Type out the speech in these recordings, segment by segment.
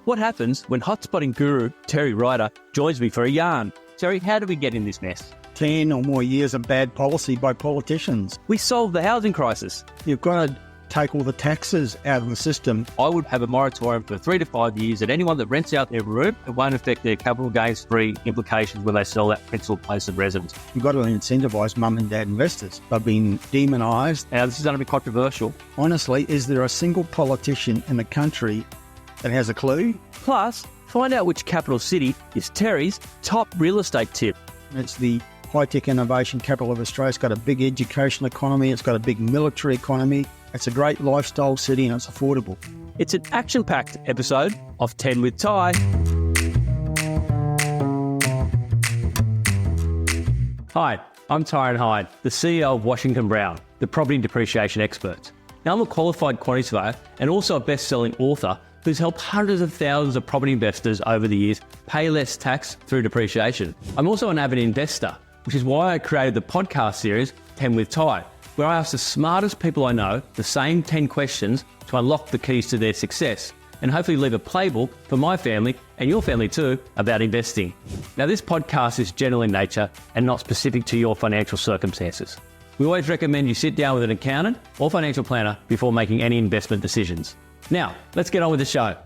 What happens when hotspotting guru Terry Ryder joins me for a yarn? Terry, how do we get in this mess? 10 or more years of bad policy by politicians. We solved the housing crisis. You've got to take all the taxes out of the system. I would have a moratorium for 3 to 5 years that anyone that rents out their room, it won't affect their capital gains-free implications when they sell that principal place of residence. You've got to incentivise mum and dad investors. They've been demonised. Now, this is going to be controversial. Honestly, is there a single politician in the country that has a clue? Plus, find out which capital city is Terry's top real estate tip. It's the high-tech innovation capital of Australia. It's got a big education economy. It's got a big military economy. It's a great lifestyle city and it's affordable. It's an action-packed episode of 10 with Ty. Hi, I'm Tyron Hyde, the CEO of Washington Brown, the property depreciation expert. Now, I'm a qualified quantity surveyor and also a best-selling author who's helped hundreds of thousands of property investors over the years pay less tax through depreciation. I'm also an avid investor, which is why I created the podcast series 10 with Ty, where I ask the smartest people I know the same 10 questions to unlock the keys to their success and hopefully leave a playbook for my family and your family too about investing. Now, this podcast is general in nature and not specific to your financial circumstances. We always recommend you sit down with an accountant or financial planner before making any investment decisions. Now, let's get on with the show.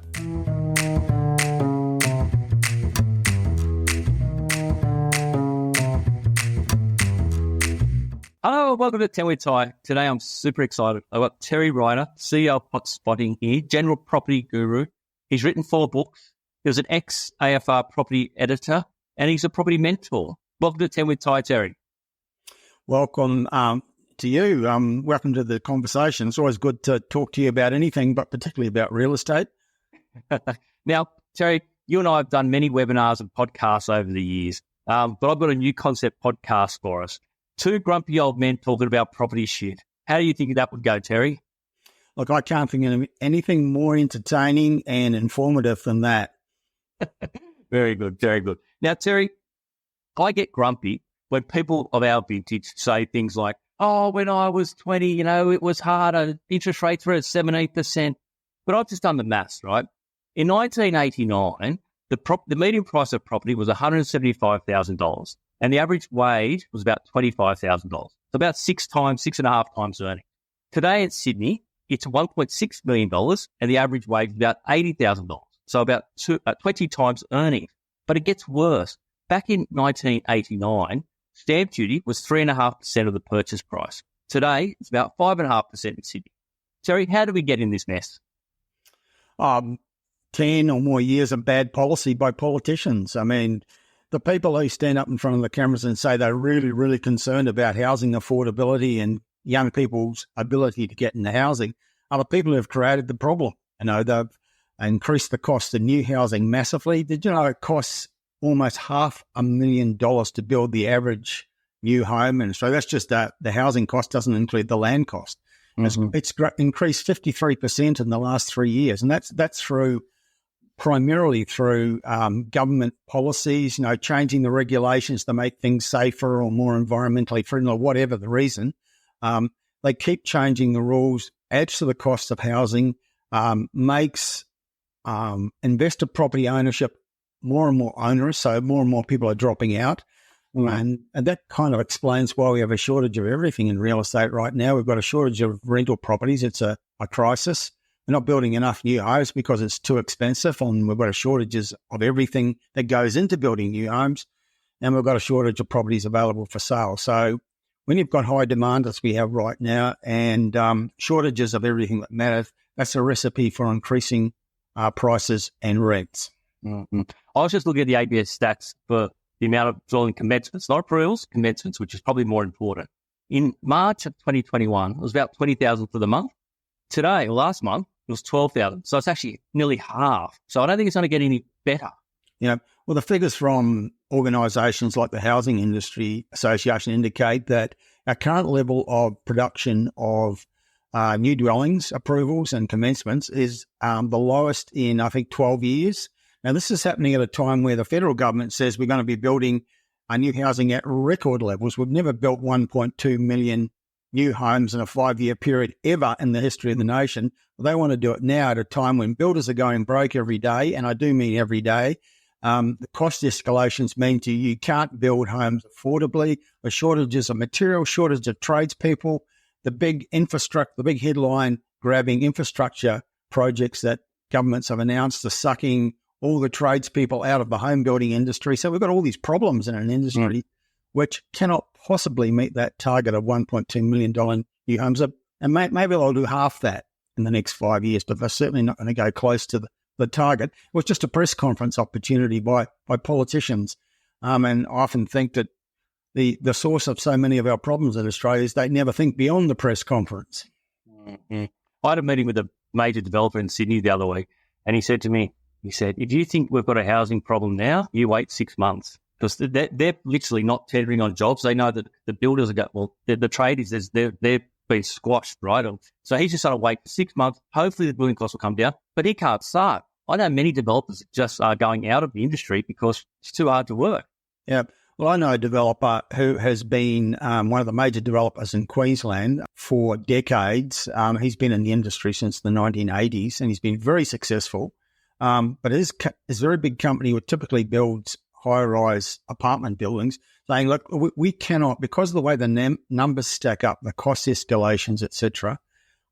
Hello, welcome to 10 with Ty. Today I'm super excited. I've got Terry Ryder, CEO of Hotspotting here, general property guru. He's written 4 books. He was an ex-AFR property editor, and he's a property mentor. Welcome to 10 with Ty, Terry. Welcome to you. Welcome to the conversation. It's always good to talk to you about anything, but particularly about real estate. Now, Terry, you and I have done many webinars and podcasts over the years, but I've got a new concept podcast for us. 2 grumpy old men talking about property shit. How do you think that would go, Terry? Look, I can't think of anything more entertaining and informative than that. Very good, very good. Now, Terry, I get grumpy when people of our vintage say things like, oh, when I was 20, it was harder. Interest rates were at 17%. But I've just done the maths, right? In 1989, the median price of property was $175,000. And the average wage was about $25,000. So about 6.5 times earning. Today in Sydney, it's $1.6 million and the average wage is about $80,000. So about 20 times earnings. But it gets worse. Back in 1989, stamp duty was 3.5% of the purchase price. Today, it's about 5.5% in Sydney. Terry, how do we get in this mess? 10 or more years of bad policy by politicians. I mean, the people who stand up in front of the cameras and say they're really, really concerned about housing affordability and young people's ability to get into housing are the people who have created the problem. They've increased the cost of new housing massively. Did you know it costs almost $500,000 to build the average new home? And so that's just the housing cost, doesn't include the land cost. Mm-hmm. It's increased 53% in the last 3 years. And that's primarily through government policies, changing the regulations to make things safer or more environmentally friendly, or whatever the reason. They keep changing the rules, adds to the cost of housing, makes investor property ownership more and more onerous, so more and more people are dropping out. And that kind of explains why we have a shortage of everything in real estate right now. We've got a shortage of rental properties. It's a crisis. We're not building enough new homes because it's too expensive, and we've got a shortages of everything that goes into building new homes, and we've got a shortage of properties available for sale. So when you've got high demand, as we have right now, and shortages of everything that matters, that's a recipe for increasing prices and rents. Mm-hmm. I was just looking at the ABS stats for the amount of dwelling commencements, not approvals, commencements, which is probably more important. In March of 2021, it was about 20,000 for the month. Today, or last month, it was 12,000. So it's actually nearly half. So I don't think it's going to get any better. Well, the figures from organisations like the Housing Industry Association indicate that our current level of production of new dwellings, approvals and commencements is the lowest in, I think, 12 years. Now, this is happening at a time where the federal government says we're going to be building new housing at record levels. We've never built 1.2 million new homes in a 5-year period ever in the history of the nation. They want to do it now at a time when builders are going broke every day, and I do mean every day. The cost escalations mean you can't build homes affordably. The shortages of material, shortage of tradespeople, the big infrastructure, the big headline grabbing infrastructure projects that governments have announced are sucking all the tradespeople out of the home building industry. So we've got all these problems in an industry which cannot possibly meet that target of $1.2 million new homes. And maybe they'll do half that in the next 5 years, but they're certainly not going to go close to the target. It was just a press conference opportunity by politicians. And I often think that the source of so many of our problems in Australia is they never think beyond the press conference. Mm-hmm. I had a meeting with a major developer in Sydney the other week, and he said to me, if you think we've got a housing problem now, you wait 6 months. Because they're literally not tendering on jobs. They know that the builders are the tradies, they're being squashed, right? So he's just going to wait for 6 months. Hopefully the building costs will come down, but he can't start. I know many developers just are going out of the industry because it's too hard to work. Yeah. Well, I know a developer who has been one of the major developers in Queensland for decades. He's been in the industry since the 1980s, and he's been very successful. But his very big company would typically build high-rise apartment buildings, saying, look, we cannot, because of the way the numbers stack up, the cost escalations, etc.,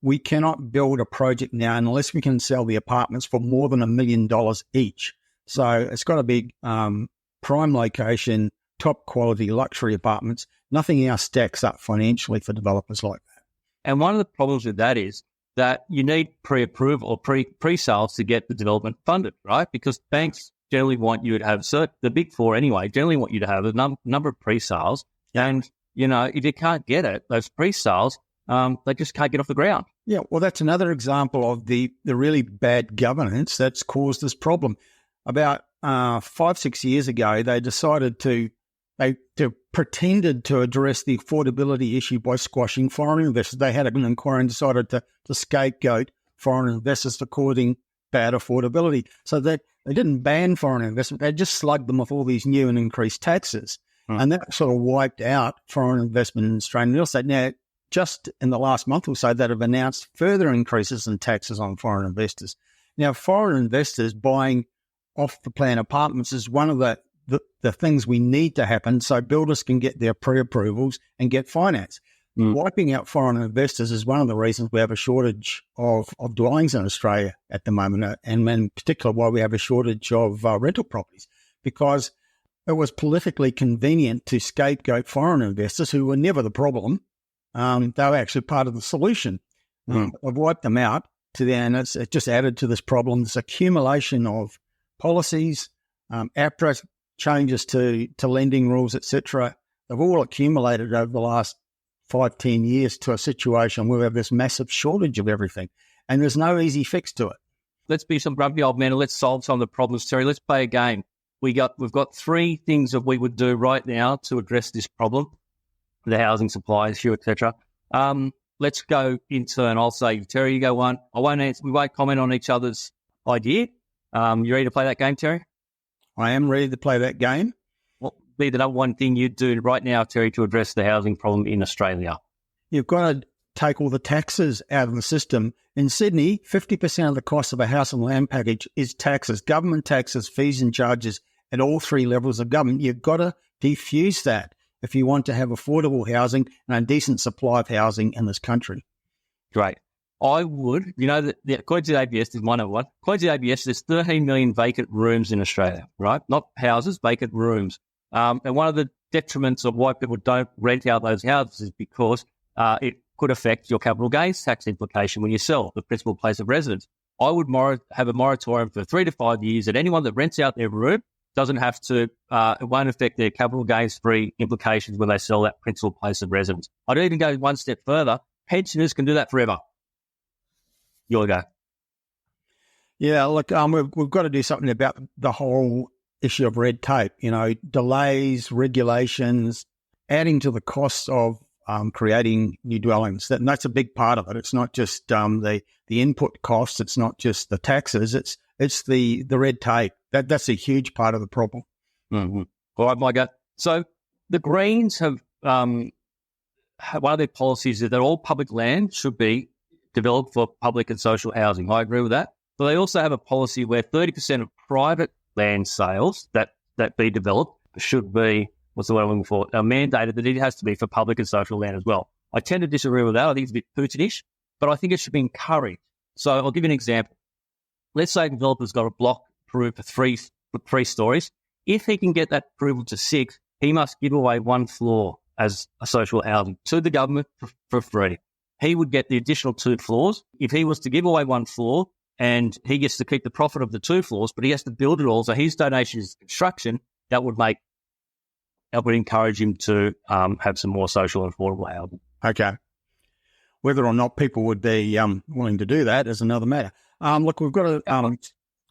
we cannot build a project now unless we can sell the apartments for more than $1 million each. So it's got to be prime location, top quality luxury apartments. Nothing else stacks up financially for developers like that. And one of the problems with that is that you need pre-approval or pre-sales to get the development funded, right? Because banks generally want you to have, the big four anyway, generally want you to have a number of pre-sales. And, if you can't get it, those pre-sales, they just can't get off the ground. Yeah, well, that's another example of the really bad governance that's caused this problem. About 5-6 years ago, they decided they pretended to address the affordability issue by squashing foreign investors. They had an inquiry and decided to scapegoat foreign investors for causing bad affordability. So that they didn't ban foreign investment, they just slugged them with all these new and increased taxes. And that sort of wiped out foreign investment in Australia. And also now, just in the last month or so, that have announced further increases in taxes on foreign investors. Now, foreign investors buying off-the-plan apartments is one of the things we need to happen so builders can get their pre-approvals and get finance. Wiping out foreign investors is one of the reasons we have a shortage of dwellings in Australia at the moment, and in particular why we have a shortage of rental properties, because it was politically convenient to scapegoat foreign investors who were never the problem. They were actually part of the solution. We've wiped them out and it's just added to this problem, this accumulation of policies, APRA changes to lending rules, etc. They've all accumulated over the last 5-10 years to a situation where we have this massive shortage of everything, and there's no easy fix to it. Let's be some grumpy old men and let's solve some of the problems, Terry. Let's play a game. We've got 3 things that we would do right now to address this problem, the housing supply issue, etc. Let's go in turn. I'll say, Terry, you go one. I won't answer. We won't comment on each other's idea. You ready to play that game, Terry? I am ready to play that game. What would be the number one thing you'd do right now, Terry, to address the housing problem in Australia? You've got to take all the taxes out of the system. In Sydney, 50% of the cost of a house and land package is taxes, government taxes, fees and charges at all 3 levels of government. You've got to defuse that if you want to have affordable housing and a decent supply of housing in this country. Great. I would, that according to the ABS, there's one of one. According to the ABS, there's 13 million vacant rooms in Australia, right? Not houses, vacant rooms. And one of the detriments of why people don't rent out those houses is because it could affect your capital gains tax implication when you sell the principal place of residence. I would have a moratorium for 3 to 5 years that anyone that rents out their room doesn't have to, it won't affect their capital gains free implications when they sell that principal place of residence. I'd even go one step further. Pensioners can do that forever. You'll go. Yeah, look, we've got to do something about the whole issue of red tape, delays, regulations, adding to the costs of creating new dwellings. That's a big part of it. It's not just the input costs. It's not just the taxes. It's the red tape. That's a huge part of the problem. Mm-hmm. All right, Micah. So the Greens have one of their policies is that all public land should be developed for public and social housing. I agree with that. But they also have a policy where 30% of private land sales that be developed should be, what's the word I'm looking for, mandated that it has to be for public and social land as well. I tend to disagree with that. I think it's a bit Putinish, but I think it should be encouraged. So I'll give you an example. Let's say a developer's got a block approved for three stories. If he can get that approval to 6, he must give away 1 floor as a social housing to the government for free. He would get the additional 2 floors. If he was to give away 1 floor and he gets to keep the profit of the 2 floors, but he has to build it all, so his donation is construction, that would encourage him to have some more social and affordable housing. Okay. Whether or not people would be willing to do that is another matter. Look, we've got to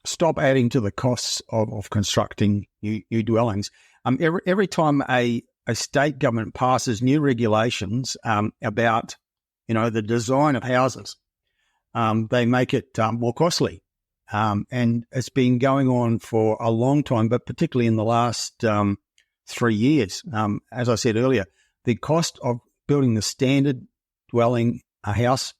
stop adding to the costs of constructing new dwellings. Every time a state government passes new regulations about, the design of houses, they make it more costly. And it's been going on for a long time, but particularly in the last 3 years. As I said earlier, the cost of building the standard dwelling, a house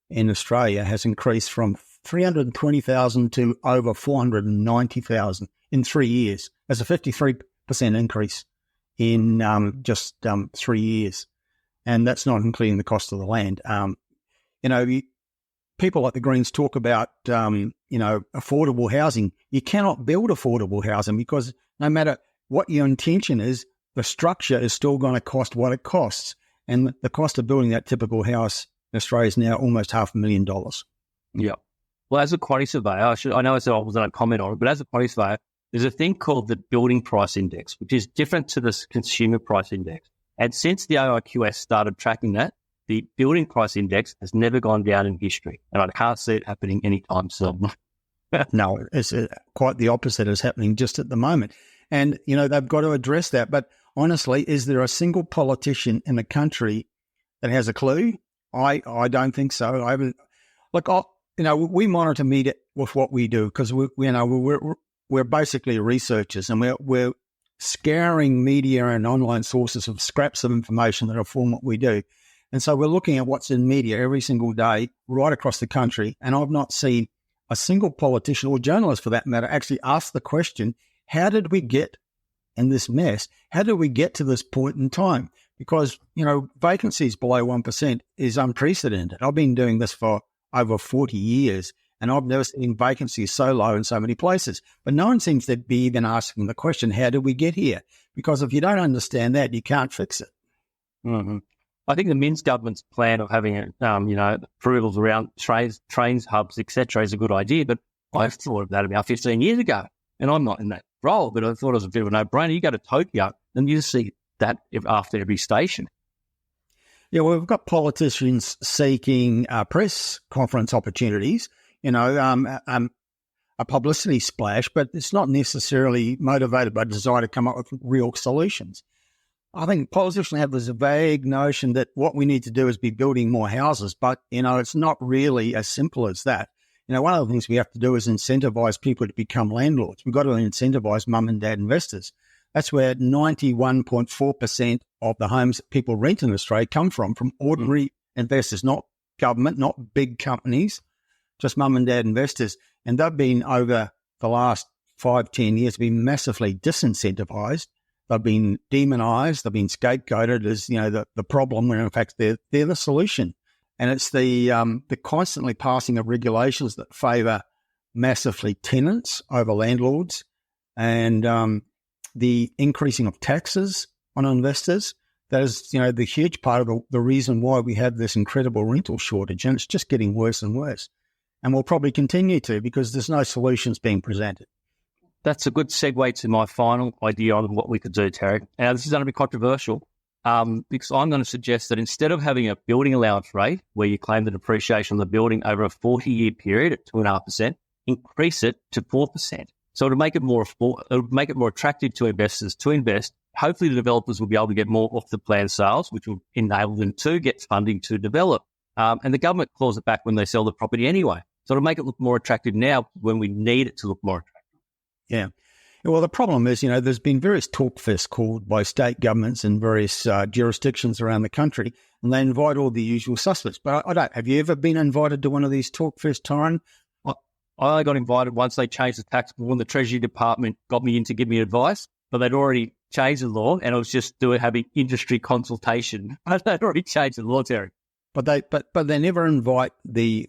in Australia, has increased from $320,000 to over $490,000 in 3 years. That's a 53% increase in just 3 years. And that's not including the cost of the land. People like the Greens talk about, affordable housing. You cannot build affordable housing because no matter what your intention is, the structure is still going to cost what it costs. And the cost of building that typical house in Australia is now almost $500,000. Yeah. Well, as a quantity surveyor, I know I said I was going to comment on it, but as a quantity surveyor, there's a thing called the building price index, which is different to the consumer price index. And since the AIQS started tracking that, the building price index has never gone down in history. And I can't see it happening anytime soon. No, it's quite the opposite is happening just at the moment. And, they've got to address that. But honestly, is there a single politician in the country that has a clue? I don't think so. I haven't. Look, we monitor media with what we do because we're basically researchers and we're scouring media and online sources of scraps of information that inform what we do. And so we're looking at what's in media every single day right across the country. And I've not seen a single politician or journalist, for that matter, actually ask the question, how did we get in this mess? How did we get to this point in time? Because, vacancies below 1% is unprecedented. I've been doing this for over 40 years, and I've never seen vacancies so low in so many places. But no one seems to be even asking the question, how did we get here? Because if you don't understand that, you can't fix it. Mm-hmm. I think the Minns government's plan of having, approvals around trains, hubs, etc., is a good idea. But I thought of that about 15 years ago, and I'm not in that role, but I thought it was a bit of a no-brainer. You go to Tokyo, and you see that after every station. Yeah, well, we've got politicians seeking press conference opportunities, a publicity splash, but it's not necessarily motivated by desire to come up with real solutions. I think politicians have this vague notion that what we need to do is be building more houses, but, it's not really as simple as that. One of the things we have to do is incentivize people to become landlords. We've got to incentivize mum and dad investors. That's where 91.4% of the homes that people rent in Australia come from ordinary investors, not government, not big companies, just mum and dad investors. And they've been, over the last 5-10 years, been massively disincentivized. They've been demonized. They've been scapegoated as, the problem, when in fact they're the solution. And it's the constantly passing of regulations that favour massively tenants over landlords, and the increasing of taxes on investors. That is, the huge part of the reason why we have this incredible rental shortage, and it's just getting worse and worse. And will probably continue to, because there's no solutions being presented. That's a good segue to my final idea on what we could do, Terry. Now, this is going to be controversial because I'm going to suggest that instead of having a building allowance rate where you claim the depreciation of the building over a 40-year period at 2.5%, increase it to 4%. So it'll make it more attractive to investors to invest. Hopefully, the developers will be able to get more off the plan sales, which will enable them to get funding to develop. And the government claws it back when they sell the property anyway. So it'll make it look more attractive now when we need it to look more attractive. Yeah. Well, the problem is, there's been various talk fests called by state governments in various jurisdictions around the country, and they invite all the usual suspects. But I don't. Have you ever been invited to one of these talk fests, Tyron? I got invited once they changed the tax law, and the Treasury Department got me in to give me advice, but they'd already changed the law, and I was just having industry consultation. They'd already changed the law, Terry. But they never invite the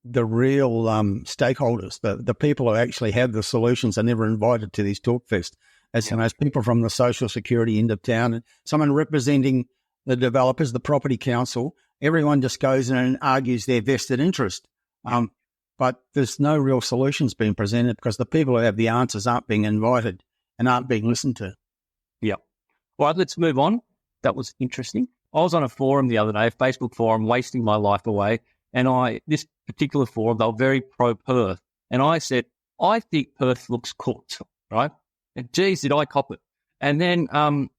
real stakeholders, the people who actually have the solutions are never invited to these talk fests. As people from the social security end of town, and someone representing the developers, the property council, everyone just goes in and argues their vested interest. But there's no real solutions being presented because the people who have the answers aren't being invited and aren't being listened to. Yeah. All right, let's move on. That was interesting. I was on a forum the other day, a Facebook forum, wasting my life away. And this particular forum, they were very pro-Perth. And I said, I think Perth looks cooked, right? And geez, did I cop it? And then, and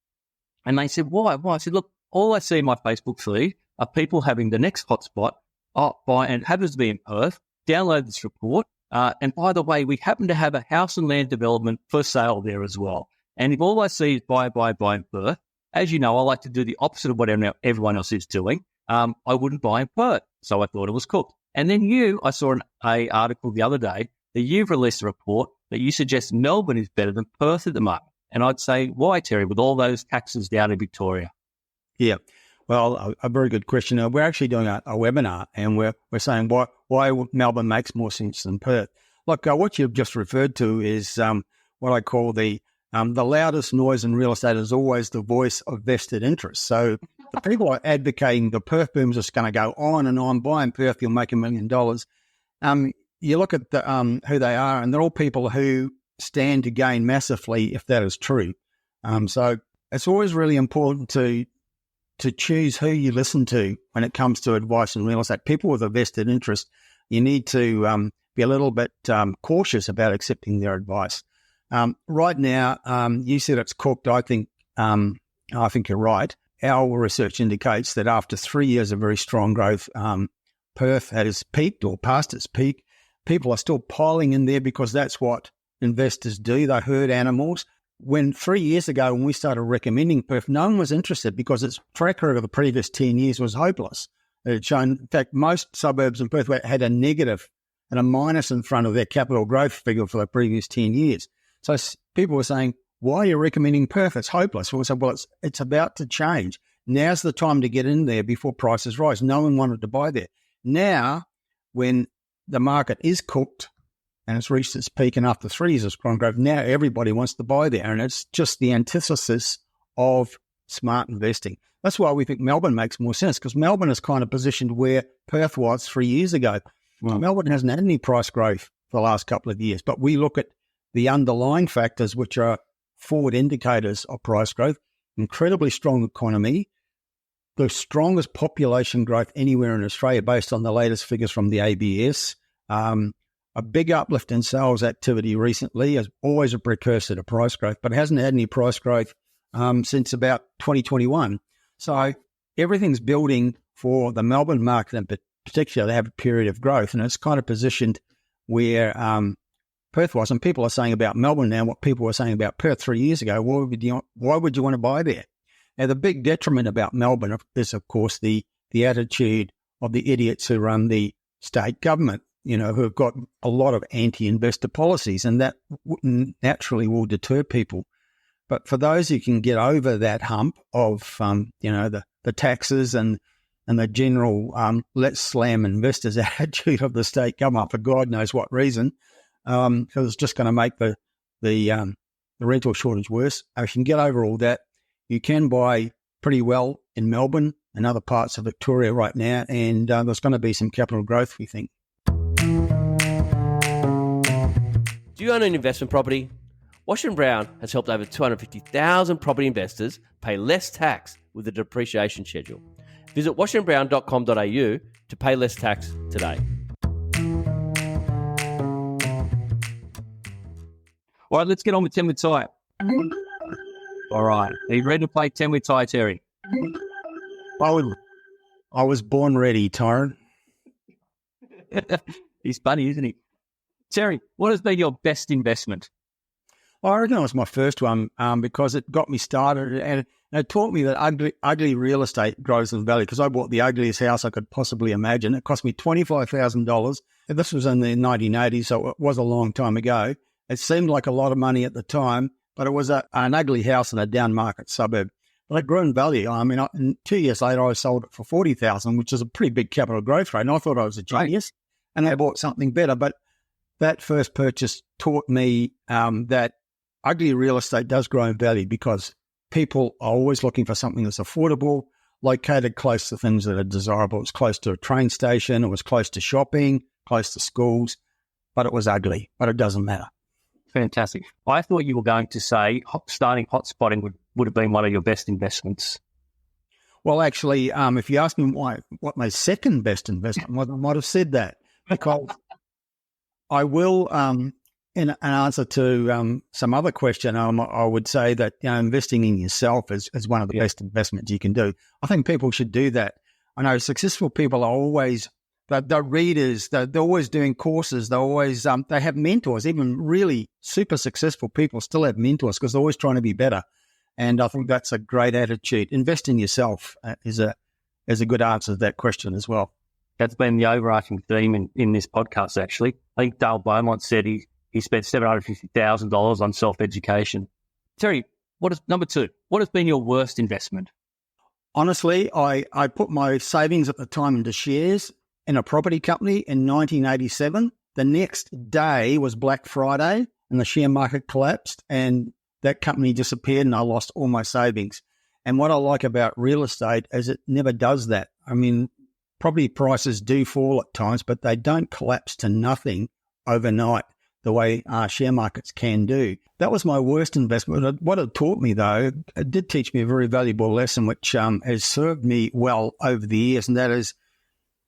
they said, why? I said, look, all I see in my Facebook feed are people having the next hotspot and happens to be in Perth. Download this report. And by the way, we happen to have a house and land development for sale there as well. And if all I see is buy in Perth, as you know, I like to do the opposite of what everyone else is doing. I wouldn't buy in Perth. So I thought it was cooked. And then I saw an article the other day that you've released a report that you suggest Melbourne is better than Perth at the moment. And I'd say, why, Terry, with all those taxes down in Victoria? Yeah. Well, a very good question. We're actually doing a webinar, and we're saying why Melbourne makes more sense than Perth. Look, what you've just referred to is what I call the loudest noise in real estate is always the voice of vested interest. So the people are advocating the Perth boom is just going to go on and on. Buy in Perth, you'll make $1 million. You look at who they are, and they're all people who stand to gain massively if that is true. So it's always really important to choose who you listen to when it comes to advice in real estate. People with a vested interest, you need to be a little bit cautious about accepting their advice. Right now, you said it's cooked. I think you're right. Our research indicates that after 3 years of very strong growth, Perth has peaked or past its peak. People are still piling in there because that's what investors do. They herd animals. When 3 years ago, when we started recommending Perth, no one was interested because its track record of the previous 10 years was hopeless. It had shown, in fact, most suburbs in Perth had a negative and a minus in front of their capital growth figure for the previous 10 years. So people were saying, why are you recommending Perth? It's hopeless. We said, well, it's about to change. Now's the time to get in there before prices rise. No one wanted to buy there. Now, when the market is cooked, and it's reached its peak, and after 3 years of strong growth, now everybody wants to buy there, and it's just the antithesis of smart investing. That's why we think Melbourne makes more sense, because Melbourne is kind of positioned where Perth was 3 years ago. Well, Melbourne hasn't had any price growth for the last couple of years, but we look at the underlying factors, which are forward indicators of price growth, incredibly strong economy, the strongest population growth anywhere in Australia based on the latest figures from the ABS, a big uplift in sales activity recently is always a precursor to price growth, but it hasn't had any price growth since about 2021. So everything's building for the Melbourne market in particular to have a period of growth, and it's kind of positioned where Perth was. And people are saying about Melbourne now what people were saying about Perth 3 years ago. Why would you want to buy there? Now, the big detriment about Melbourne is, of course, the attitude of the idiots who run the state government, who have got a lot of anti-investor policies, and that naturally will deter people. But for those who can get over that hump of, the taxes and the general let's slam investors attitude of the state government for God knows what reason, because it's just going to make the rental shortage worse. If you can get over all that, you can buy pretty well in Melbourne and other parts of Victoria right now, and there's going to be some capital growth, we think. Do you own an investment property? Washington Brown has helped over 250,000 property investors pay less tax with a depreciation schedule. Visit washingtonbrown.com.au to pay less tax today. All right, let's get on with 10 with Ty. All right. Are you ready to play 10 with Ty, Terry? I was born ready, Tyron. He's funny, isn't he? Terry, what has been your best investment? I reckon it was my first one because it got me started and it taught me that ugly real estate grows in value because I bought the ugliest house I could possibly imagine. It cost me $25,000. This was in the 1980s, so it was a long time ago. It seemed like a lot of money at the time, but it was an ugly house in a down market suburb. But it grew in value. I mean, 2 years later, I sold it for $40,000, which is a pretty big capital growth rate. And I thought I was a genius, and I bought something better. But that first purchase taught me that ugly real estate does grow in value because people are always looking for something that's affordable, located close to things that are desirable. It was close to a train station. It was close to shopping, close to schools, but it was ugly. But it doesn't matter. Fantastic. I thought you were going to say starting hotspotting would have been one of your best investments. Well, actually, if you ask me what my second best investment was, I might have said that because I will, in an answer to some other question, I would say that investing in yourself is one of the best investments you can do. I think people should do that. I know successful people are always they're readers. They're always doing courses. They're always they have mentors. Even really super successful people still have mentors because they're always trying to be better. And I think that's a great attitude. Invest in yourself is a good answer to that question as well. That's been the overarching theme in this podcast, actually. I think Dale Beaumont said he spent $750,000 on self-education. Terry, number two, what has been your worst investment? Honestly, I put my savings at the time into shares in a property company in 1987. The next day was Black Friday and the share market collapsed and that company disappeared and I lost all my savings. And what I like about real estate is it never does that. I mean, property prices do fall at times, but they don't collapse to nothing overnight the way share markets can do. That was my worst investment. What it taught me, though, it did teach me a very valuable lesson, which has served me well over the years, and that is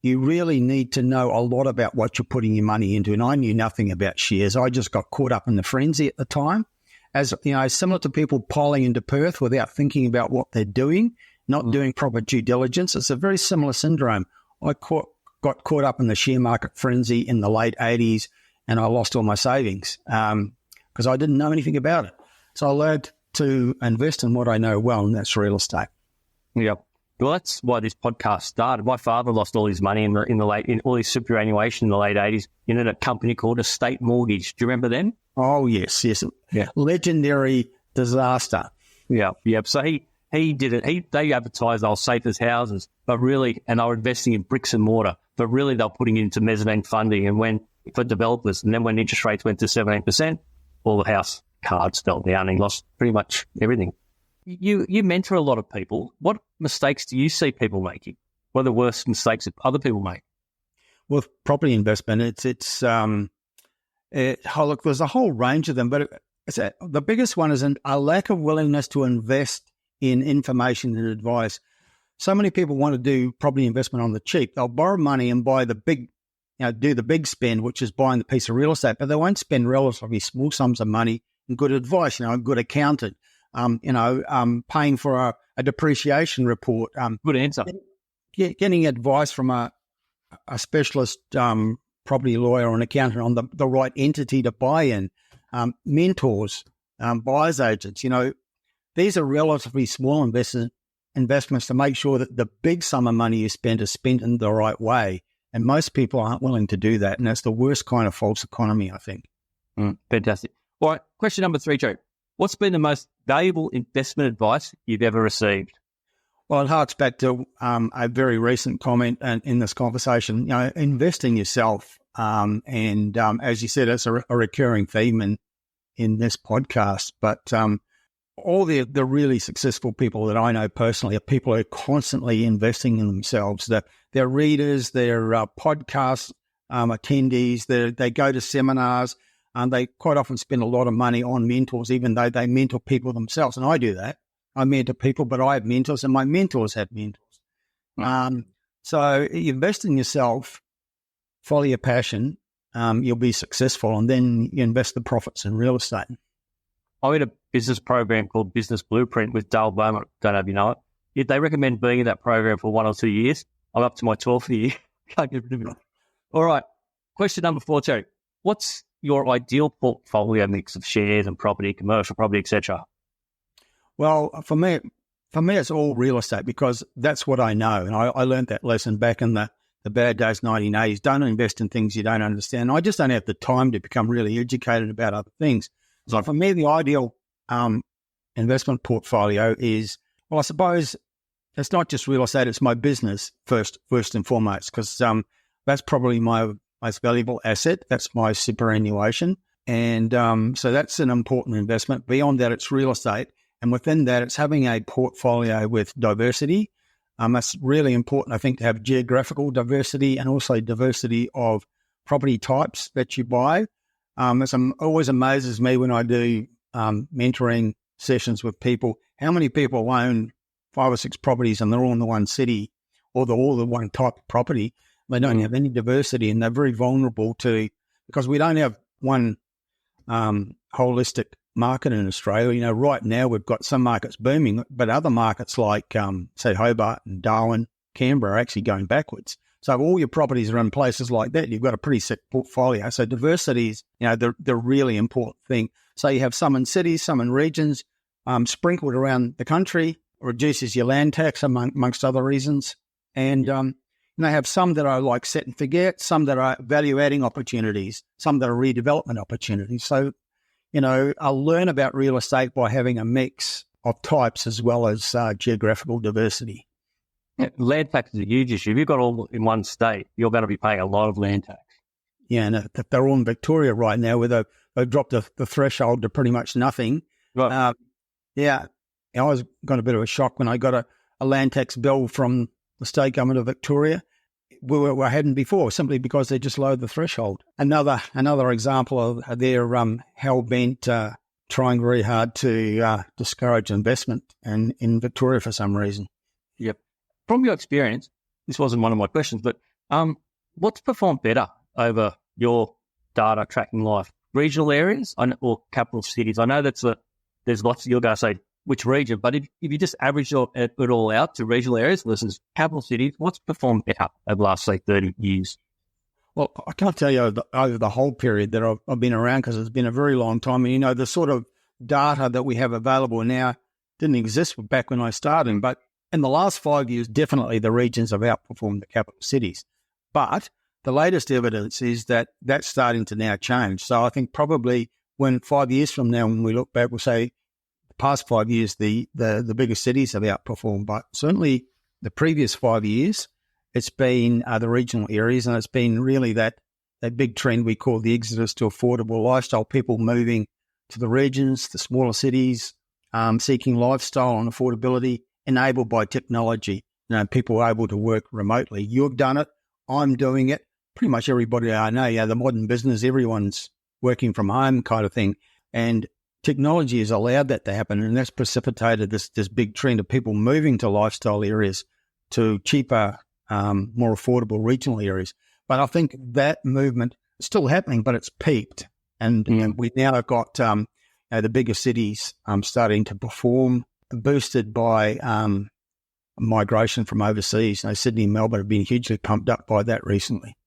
you really need to know a lot about what you're putting your money into. And I knew nothing about shares. I just got caught up in the frenzy at the time. As you know, similar to people piling into Perth without thinking about what they're doing, not doing proper due diligence. It's a very similar syndrome. I got caught up in the share market frenzy in the late 80s and I lost all my savings because I didn't know anything about it. So I learned to invest in what I know well, and that's real estate. Yeah. Well, that's why this podcast started. My father lost all his money in all his superannuation in the late 80s in a company called Estate Mortgage. Do you remember them? Oh, yes. Yeah. Legendary disaster. Yeah. So he did it. They advertised they were safe as houses, but really, and they were investing in bricks and mortar, but really they were putting it into mezzanine funding for developers. And then when interest rates went to 17%, all the house cards fell down and he lost pretty much everything. You mentor a lot of people. What mistakes do you see people making? What are the worst mistakes that other people make? With property investment, look, there's a whole range of them, but the biggest one is a lack of willingness to invest in information and advice. So many people want to do property investment on the cheap. They'll borrow money and buy the big, do the big spend, which is buying the piece of real estate, but they won't spend relatively small sums of money in good advice, a good accountant, paying for a depreciation report. Good answer. Getting advice from a specialist property lawyer or an accountant on the right entity to buy in, mentors, buyer's agents. These are relatively small investments to make sure that the big sum of money you spend is spent in the right way. And most people aren't willing to do that. And that's the worst kind of false economy, I think. Fantastic. All right. Question number 3, Joe. What's been the most valuable investment advice you've ever received? Well, it harks back to a very recent comment in this conversation. Invest in yourself. And as you said, it's a recurring theme in this podcast. But all the really successful people that I know personally are people who are constantly investing in themselves. They're readers, they're podcast attendees, they go to seminars, and they quite often spend a lot of money on mentors, even though they mentor people themselves. And I do that. I mentor people, but I have mentors, and my mentors have mentors. So you invest in yourself, follow your passion, you'll be successful, and then you invest the profits in real estate. I'm in a business program called Business Blueprint with Dale Beaumont. Don't know if you know it. Yet they recommend being in that program for 1 or 2 years. I'm up to my 12th year. Can't get rid of it. All right. Question number 4, Terry. What's your ideal portfolio mix of shares and property, commercial property, etc.? Well, for me, it's all real estate because that's what I know. And I learned that lesson back in the bad days, 1980s. Don't invest in things you don't understand. I just don't have the time to become really educated about other things. So for me, the ideal investment portfolio is, well, I suppose it's not just real estate, it's my business first and foremost, because that's probably my most valuable asset. That's my superannuation. And so that's an important investment. Beyond that, it's real estate. And within that, it's having a portfolio with diversity. That's really important, I think, to have geographical diversity and also diversity of property types that you buy. It always amazes me when I do mentoring sessions with people, how many people own 5 or 6 properties and they're all in the one city or they're all the one type of property. They don't have any diversity and they're very vulnerable because we don't have one holistic market in Australia. Right now we've got some markets booming, but other markets like, say, Hobart and Darwin, Canberra are actually going backwards. So if all your properties are in places like that, you've got a pretty sick portfolio. So diversity is, the really important thing. So you have some in cities, some in regions, sprinkled around the country, reduces your land tax amongst other reasons. And they have some that are like set and forget, some that are value-adding opportunities, some that are redevelopment opportunities. So, I'll learn about real estate by having a mix of types as well as geographical diversity. Yeah, land tax is a huge issue. If you've got all in one state, you're going to be paying a lot of land tax. Yeah, and they're all in Victoria right now where they've dropped the threshold to pretty much nothing. Right. Yeah, I was got a bit of a shock when I got a land tax bill from the state government of Victoria. We hadn't before, simply because they just lowered the threshold. Another example of their hell-bent trying very hard to discourage investment in Victoria for some reason. Yep. From your experience, this wasn't one of my questions, but what's performed better over your data tracking life? Regional areas or capital cities? I know there's lots, you're going to say which region, but if you just average it all out to regional areas versus capital cities, what's performed better over the last, say, 30 years? Well, I can't tell you over the whole period that I've been around because it's been a very long time. And, the sort of data that we have available now didn't exist back when I started. But in the last 5 years, definitely the regions have outperformed the capital cities. But the latest evidence is that that's starting to now change. So I think probably when 5 years from now, when we look back, we'll say, past 5 years, the bigger cities have outperformed, but certainly the previous 5 years, it's been the regional areas, and it's been really that big trend we call the exodus to affordable lifestyle, people moving to the regions, the smaller cities, seeking lifestyle and affordability enabled by technology. People are able to work remotely. You've done it. I'm doing it. Pretty much everybody I know, the modern business, everyone's working from home kind of thing. And technology has allowed that to happen, and that's precipitated this big trend of people moving to lifestyle areas, to cheaper, more affordable regional areas. But I think that movement is still happening, but it's peaked. And we now have got the bigger cities starting to perform, boosted by migration from overseas. Sydney and Melbourne have been hugely pumped up by that recently.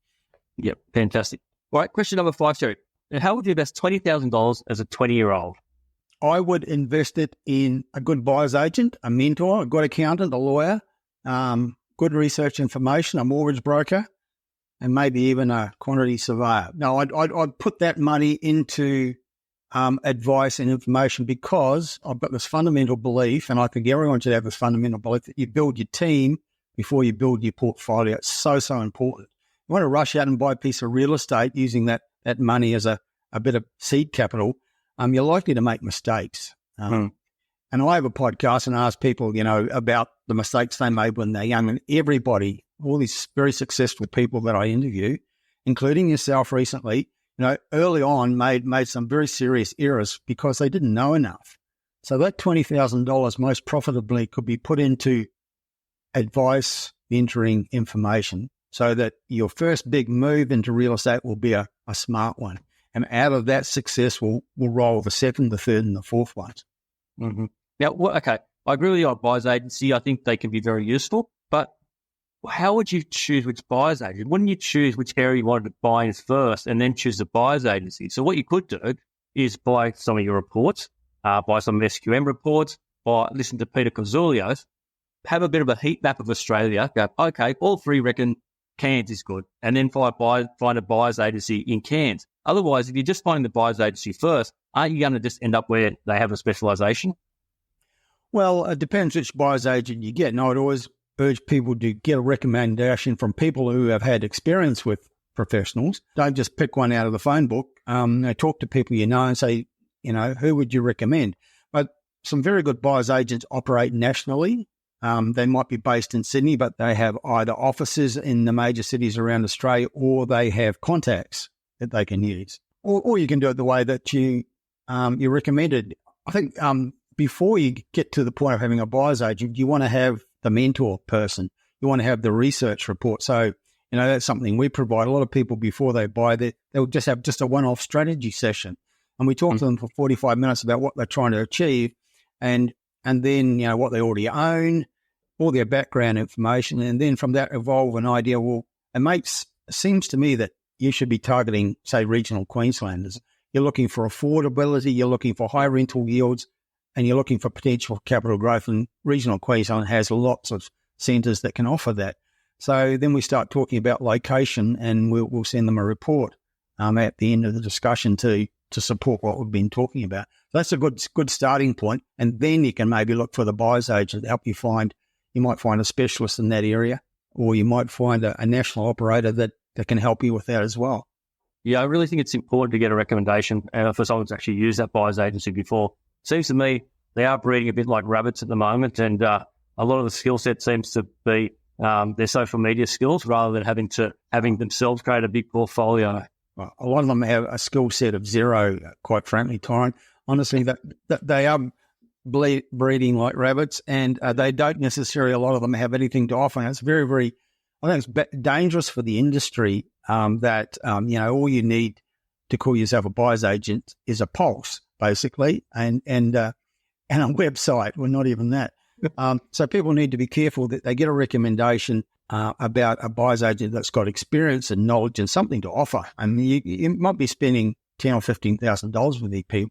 Yep, fantastic. All right, question number 5, Terry. How would you invest $20,000 as a 20-year-old? I would invest it in a good buyer's agent, a mentor, a good accountant, a lawyer, good research information, a mortgage broker, and maybe even a quantity surveyor. No, I'd put that money into advice and information because I've got this fundamental belief, and I think everyone should have this fundamental belief, that you build your team before you build your portfolio. It's so, so important. You want to rush out and buy a piece of real estate using that money as a bit of seed capital, you're likely to make mistakes. And I have a podcast and ask people, about the mistakes they made when they're young. And everybody, all these very successful people that I interview, including yourself recently, early on made some very serious errors because they didn't know enough. So that $20,000 most profitably could be put into advice, mentoring, information, so that your first big move into real estate will be a smart one. And out of that success, we'll roll the second, the third, and the fourth ones. Mm-hmm. Now, okay, I agree with you on buyer's agency. I think they can be very useful. But how would you choose which buyer's agent? Wouldn't you choose which area you wanted to buy in first and then choose the buyer's agency? So what you could do is buy some of your reports, buy some SQM reports, or listen to Peter Cozzulio's, have a bit of a heat map of Australia, go, okay, all three reckon Cairns is good, and then find a buyer's agency in Cairns. Otherwise, if you're just finding the buyer's agency first, aren't you going to just end up where they have a specialisation? Well, it depends which buyer's agent you get. And I would always urge people to get a recommendation from people who have had experience with professionals. Don't just pick one out of the phone book. Talk to people you know and say, who would you recommend? But some very good buyer's agents operate nationally. They might be based in Sydney, but they have either offices in the major cities around Australia, or they have contacts that they can use. Or you can do it the way that you recommended. I think before you get to the point of having a buyer's agent, you want to have the mentor person. You want to have the research report. So, that's something we provide. A lot of people, before they buy, they'll just have just a one-off strategy session. And we talk to them for 45 minutes about what they're trying to achieve and then, what they already own, all their background information. And then from that evolve an idea. Well, it seems to me that you should be targeting, say, regional Queenslanders. You're looking for affordability, you're looking for high rental yields, and you're looking for potential capital growth. And regional Queensland has lots of centres that can offer that. So then we start talking about location, and we'll send them a report at the end of the discussion to support what we've been talking about. So that's a good starting point. And then you can maybe look for the buyer's agent to help you find. You might find a specialist in that area, or you might find a national operator that can help you with that as well. Yeah, I really think it's important to get a recommendation for someone who's actually used that buyer's agency before. Seems to me they are breeding a bit like rabbits at the moment, and a lot of the skill set seems to be their social media skills rather than having themselves create a big portfolio. Well, a lot of them have a skill set of zero, quite frankly, Tyron. Honestly, that they are breeding like rabbits, and they don't necessarily, a lot of them, have anything to offer. And it's very, very, I think it's dangerous for the industry that, all you need to call yourself a buyer's agent is a pulse, basically, and a website. Well, not even that. So people need to be careful that they get a recommendation about a buyer's agent that's got experience and knowledge and something to offer. I mean, you might be spending $10,000 or $15,000 with these people.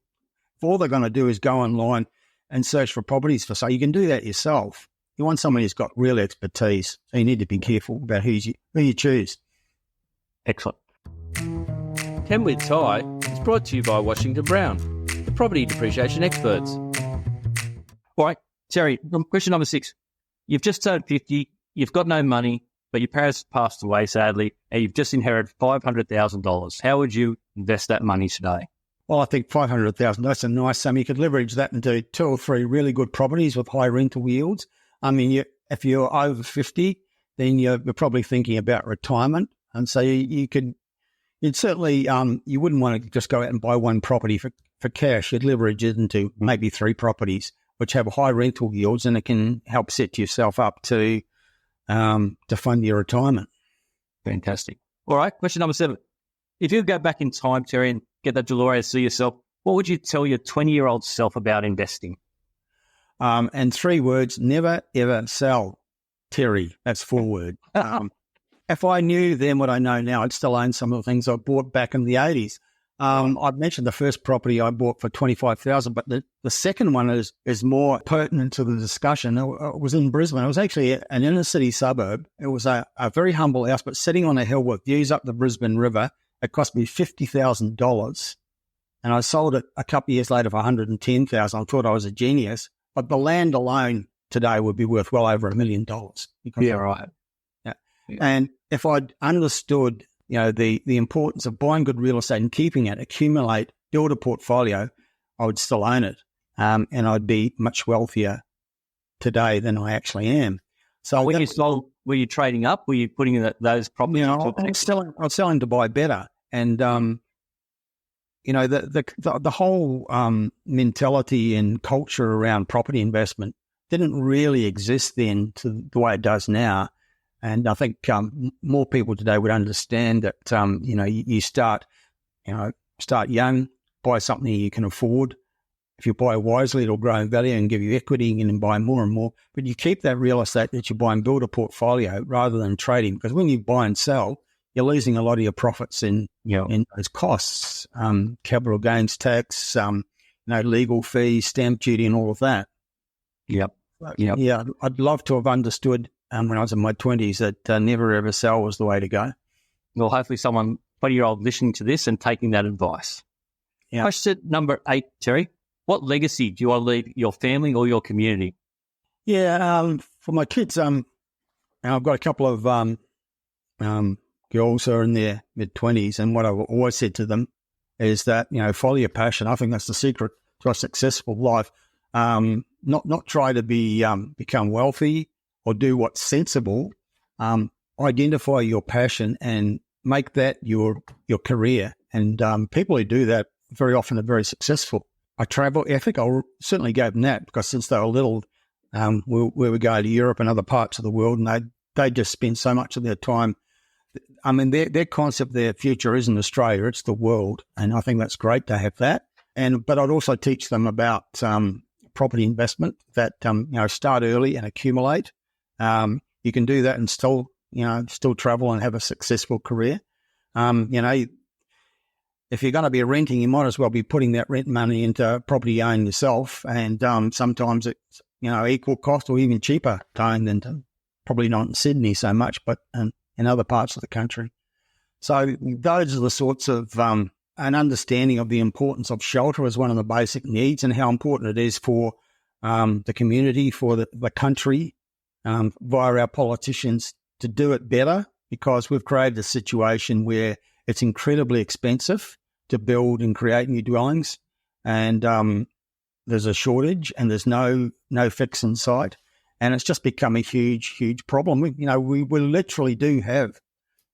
If all they're going to do is go online and search for properties for sale, you can do that yourself. You want someone who's got real expertise, so you need to be careful about who you choose. Excellent. 10 with Ty is brought to you by Washington Brown, the property depreciation experts. All right, Terry, question number 6. You've just turned 50, you've got no money, but your parents passed away, sadly, and you've just inherited $500,000. How would you invest that money today? Well, I think $500,000, that's a nice sum. You could leverage that into 2 or 3 really good properties with high rental yields. I mean, if you're over 50, then you're probably thinking about retirement. And so you'd certainly, you wouldn't want to just go out and buy one property for cash. You'd leverage it into maybe 3 properties, which have high rental yields, and it can help set yourself up to fund your retirement. Fantastic. All right, question number 7. If you go back in time, Terry, and get that DeLorean to see yourself, what would you tell your 20-year-old self about investing? And 3 words: never, ever sell. Terry, that's 4 words. If I knew then what I know now, I'd still own some of the things I bought back in the 80s. I've mentioned the first property I bought for $25,000, but the second one is more pertinent to the discussion. It was in Brisbane. It was actually an inner city suburb. It was a very humble house, but sitting on a hill with views up the Brisbane River. It cost me $50,000, and I sold it a couple of years later for $110,000. I thought I was a genius, but the land alone today would be worth well over $1 million. Yeah, right. Yeah. And if I'd understood, the importance of buying good real estate and keeping it, accumulate, build a portfolio, I would still own it, and I'd be much wealthier today than I actually am. So when you sold, were you trading up? Were you putting those properties? I was selling to buy better, and the whole mentality and culture around property investment didn't really exist then to the way it does now. And I think more people today would understand that you start young, buy something you can afford, If you buy wisely, it'll grow in value and give you equity and then buy more and more. But you keep that real estate that you buy and build a portfolio rather than trading, because when you buy and sell, you're losing a lot of your profits in those costs, capital gains tax, legal fees, stamp duty, and all of that. Yep. Yeah, I'd love to have understood when I was in my 20s that never ever sell was the way to go. Well, hopefully someone 20-year-old listening to this and taking that advice. Yeah. Question number 8, Terry. What legacy do you want to leave your family or your community? Yeah, for my kids, I've got a couple of girls who are in their mid-20s, and what I've always said to them is that, follow your passion. I think that's the secret to a successful life. Not try to become wealthy or do what's sensible. Identify your passion and make that your career. And people who do that very often are very successful. A travel ethic, I'll certainly give them that, because since they were little, we would go to Europe and other parts of the world, and they just spend so much of their time. I mean, their concept, their future isn't Australia, it's the world. And I think that's great to have that. But I'd also teach them about property investment, that, start early and accumulate. You can do that and still travel and have a successful career. If you're going to be renting, you might as well be putting that rent money into property you own yourself. And sometimes it's, equal cost or even cheaper to own than probably not in Sydney so much, but in other parts of the country. So those are the sorts of an understanding of the importance of shelter as one of the basic needs, and how important it is for the community, for the country, via our politicians to do it better, because we've created a situation where it's incredibly expensive to build and create new dwellings, and there's a shortage, and there's no fix in sight, and it's just become a huge, huge problem. We literally do have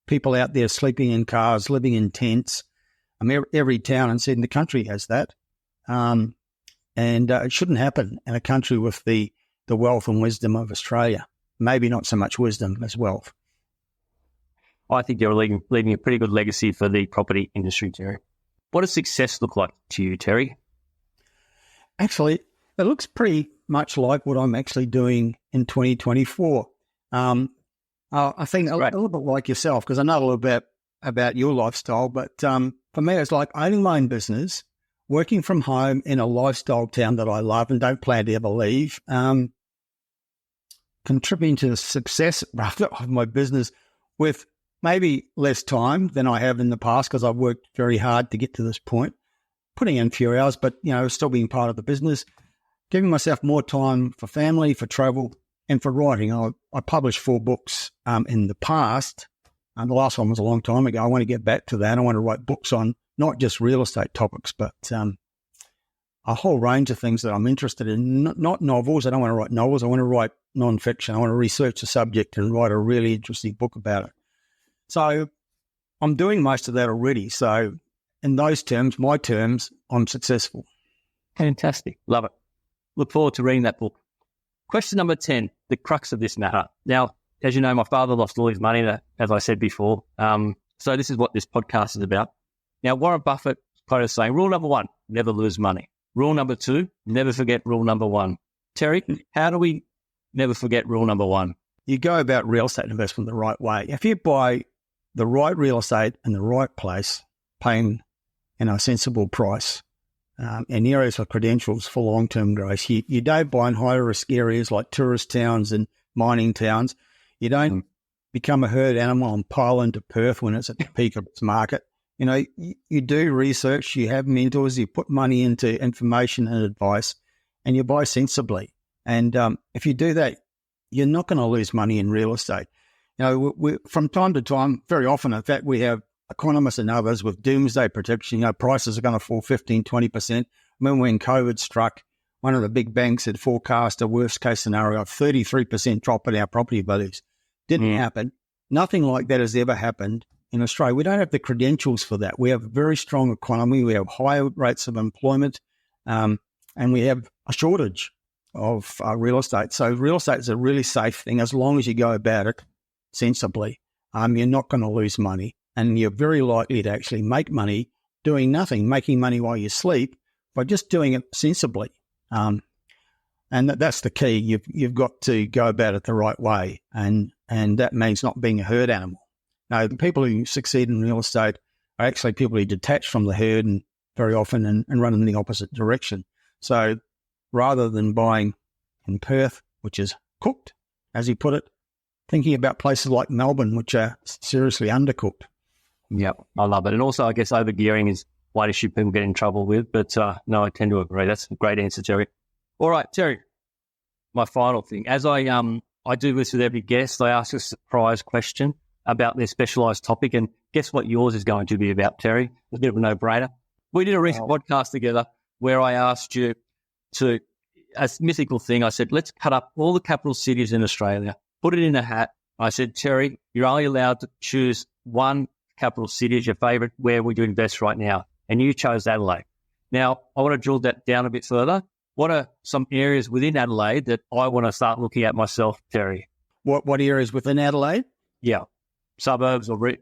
people out there sleeping in cars, living in tents. I mean, every town and city in the country has that, and it shouldn't happen in a country with the wealth and wisdom of Australia. Maybe not so much wisdom as wealth. I think you're leaving a pretty good legacy for the property industry, Terry. What does success look like to you, Terry? Actually, it looks pretty much like what I'm actually doing in 2024. I think a little bit like yourself, because I know a little bit about your lifestyle, but for me, it's like owning my own business, working from home in a lifestyle town that I love and don't plan to ever leave, contributing to the success of my business with maybe less time than I have in the past, because I've worked very hard to get to this point, putting in a few hours, but, still being part of the business, giving myself more time for family, for travel, and for writing. I published 4 books in the past, and the last one was a long time ago. I want to get back to that. I want to write books on not just real estate topics, but a whole range of things that I'm interested in. Not novels. I don't want to write novels. I want to write nonfiction. I want to research a subject and write a really interesting book about it. So I'm doing most of that already. So in those terms, my terms, I'm successful. Fantastic. Love it. Look forward to reading that book. Question number 10, the crux of this matter. Now, as you know, my father lost all his money, as I said before. So this is what this podcast is about. Now, Warren Buffett quoted saying, rule number 1, never lose money. Rule number 2, never forget rule number 1. Terry, how do we never forget rule number 1? You go about real estate investment the right way. If you buy the right real estate in the right place, paying a sensible price, and areas with credentials for long-term growth, you don't buy in high-risk areas like tourist towns and mining towns. You don't become a herd animal and pile into Perth when it's at the peak of its market. You do research, you have mentors, you put money into information and advice, and you buy sensibly. And if you do that, you're not going to lose money in real estate. We from time to time, very often, in fact, we have economists and others with doomsday prediction, prices are going to fall 15, 20%. I remember when COVID struck, one of the big banks had forecast a worst-case scenario of 33% drop in our property values. Didn't happen. Nothing like that has ever happened in Australia. We don't have the credentials for that. We have a very strong economy. We have high rates of employment, and we have a shortage of real estate. So real estate is a really safe thing as long as you go about it sensibly. You're not going to lose money, and you're very likely to actually make money doing nothing, making money while you sleep, by just doing it sensibly. And that's the key. You've got to go about it the right way, and that means not being a herd animal. Now, the people who succeed in real estate are actually people who detach from the herd and very often and run in the opposite direction. So rather than buying in Perth, which is cooked, as he put it, thinking about places like Melbourne, which are seriously undercooked. Yeah, I love it. And also, I guess over-gearing is one issue people get in trouble with. But no, I tend to agree. That's a great answer, Terry. All right, Terry, my final thing. As I do this with every guest, I ask a surprise question about their specialised topic. And guess what yours is going to be about, Terry? It's a bit of a no-brainer. We did a recent podcast together where I asked you to, a mythical thing, I said, let's cut up all the capital cities in Australia, put it in a hat. I said, Terry, you're only allowed to choose one capital city as your favourite. Where would you invest right now? And you chose Adelaide. Now, I want to drill that down a bit further. What are some areas within Adelaide that I want to start looking at myself, Terry? What areas within Adelaide? Yeah, suburbs or...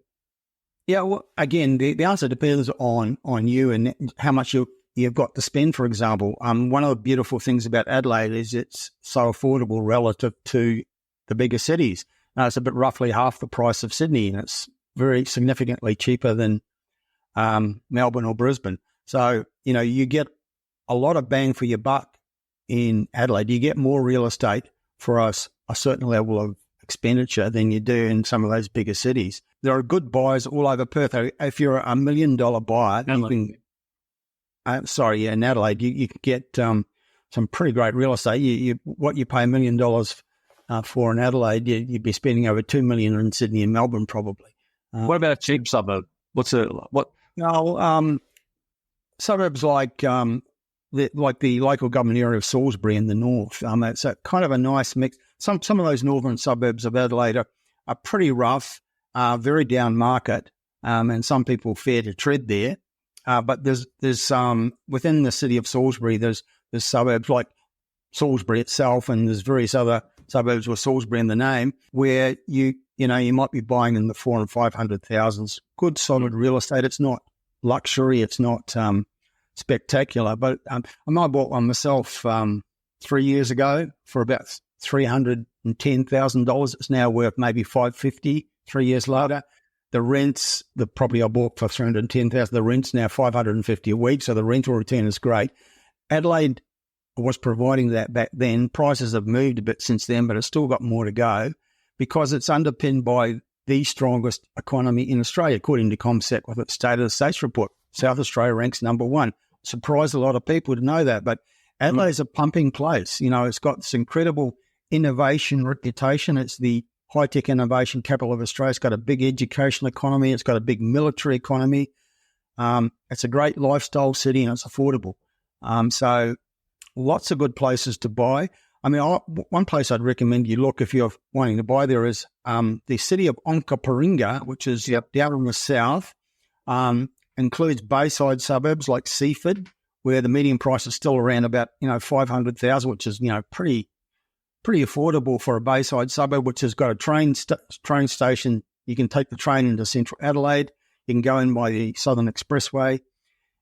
Yeah, well, again, the answer depends on you and how much you've got to spend, for example. One of the beautiful things about Adelaide is it's so affordable relative to the bigger cities. It's about roughly half the price of Sydney, and it's very significantly cheaper than Melbourne or Brisbane. So, you get a lot of bang for your buck in Adelaide. You get more real estate for a certain level of expenditure than you do in some of those bigger cities. There are good buys all over Perth. If you're $1 million buyer, in Adelaide, you can get some pretty great real estate. What you pay $1 million for in Adelaide, you'd be spending over $2 million in Sydney and Melbourne probably. What about a cheap suburb? Suburbs like the local government area of Salisbury in the north. It's a kind of a nice mix. Some of those northern suburbs of Adelaide are pretty rough, very down market, and some people fear to tread there. But there's within the city of Salisbury, there's suburbs like Salisbury itself, and there's various other suburbs with Salisbury in the name, where you might be buying in the 400,000 and 500,000s. Good solid real estate. It's not luxury. It's not spectacular. But I bought one myself 3 years ago for about $310,000. It's now worth maybe $550,000 3 years later. The rents, the property I bought for $310,000, the rent's now $550 a week, so the rental return is great. Adelaide was providing that back then. Prices have moved a bit since then, but it's still got more to go because it's underpinned by the strongest economy in Australia, according to CommSec with its State of the States report. South Australia ranks number one. Surprised a lot of people to know that, but Adelaide's a pumping place. It's got this incredible innovation reputation. It's the high-tech innovation capital of Australia. It's got a big education economy. It's got a big military economy. It's a great lifestyle city, and it's affordable. So lots of good places to buy. One place I'd recommend you look if you're wanting to buy there is the city of Onkaparinga, which is down in the south. Includes bayside suburbs like Seaford, where the median price is still around about $500,000, which is pretty affordable for a bayside suburb, which has got a train station. You can take the train into central Adelaide. You can go in by the Southern Expressway.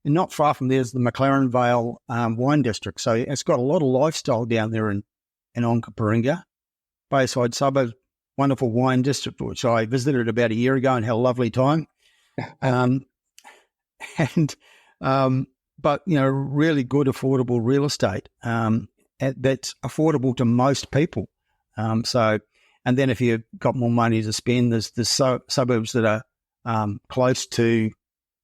And not far from there is the McLaren Vale wine district. So it's got a lot of lifestyle down there in Onkaparinga. Bayside suburb, wonderful wine district, which I visited about a year ago and had a lovely time. But really good, affordable real estate that's affordable to most people. And then if you've got more money to spend, there's suburbs that are close to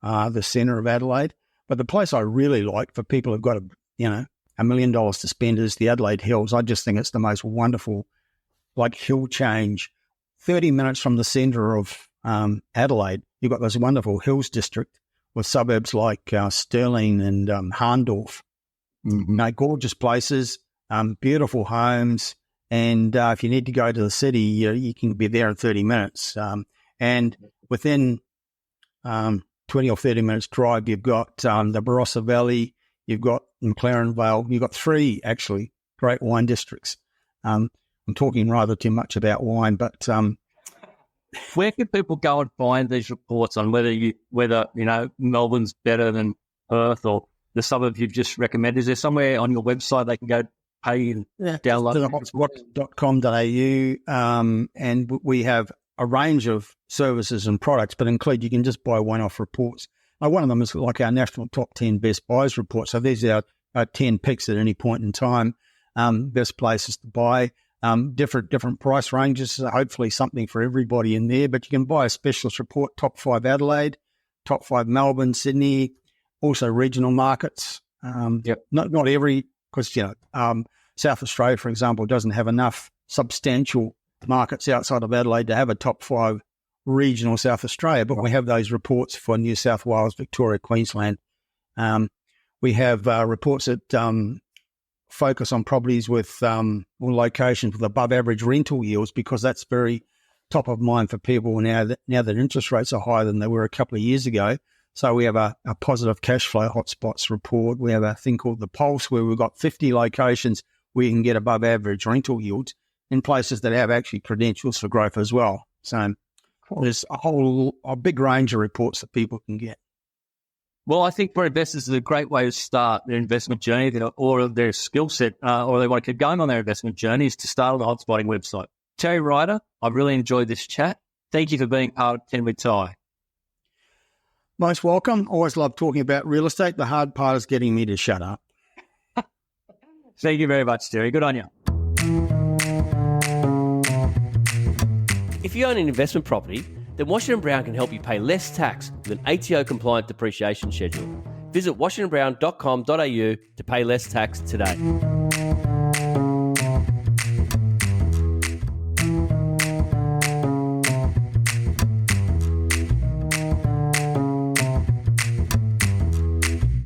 the centre of Adelaide. But the place I really like for people who've got $1 million to spend is the Adelaide Hills. I just think it's the most wonderful, hill change. 30 minutes from the centre of Adelaide, you've got this wonderful hills district with suburbs like Stirling and Harndorf. Mm-hmm. Gorgeous places, beautiful homes, and if you need to go to the city, you can be there in 30 minutes. And within 20 or 30 minutes drive, you've got the Barossa Valley, you've got McLaren Vale, you've got three, actually, great wine districts. I'm talking rather too much about wine, but... Where can people go and find these reports on whether Melbourne's better than Perth, or the suburb you've just recommended? Is there somewhere on your website they can go pay and download? hotspot.com.au, and we have a range of services and products, but you can just buy one-off reports. One of them is like our national top 10 best buys report. So these are our 10 picks at any point in time, best places to buy, different price ranges, so hopefully something for everybody in there. But you can buy a specialist report, top 5 Adelaide, top 5 Melbourne, Sydney, also regional markets. Not every, because, South Australia, for example, doesn't have enough substantial markets outside of Adelaide to have a top 5 regional South Australia, but we have those reports for New South Wales, Victoria, Queensland. We have reports that focus on properties with or locations with above average rental yields, because that's very top of mind for people now that interest rates are higher than they were a couple of years ago. So we have a positive cash flow hotspots report. We have a thing called the Pulse, where we've got 50 locations where you can get above average rental yields in places that have actually credentials for growth as well. So there's a big range of reports that people can get. Well, I think for investors, it's a great way to start their investment journey or their skill set, or they want to keep going on their investment journey, is to start on the Hotspotting website. Terry Ryder, I've really enjoyed this chat. Thank you for being part of 10 with Ty. Most welcome. Always love talking about real estate. The hard part is getting me to shut up. Thank you very much, Terry. Good on you. If you own an investment property, then Washington Brown can help you pay less tax with an ATO-compliant depreciation schedule. Visit washingtonbrown.com.au to pay less tax today.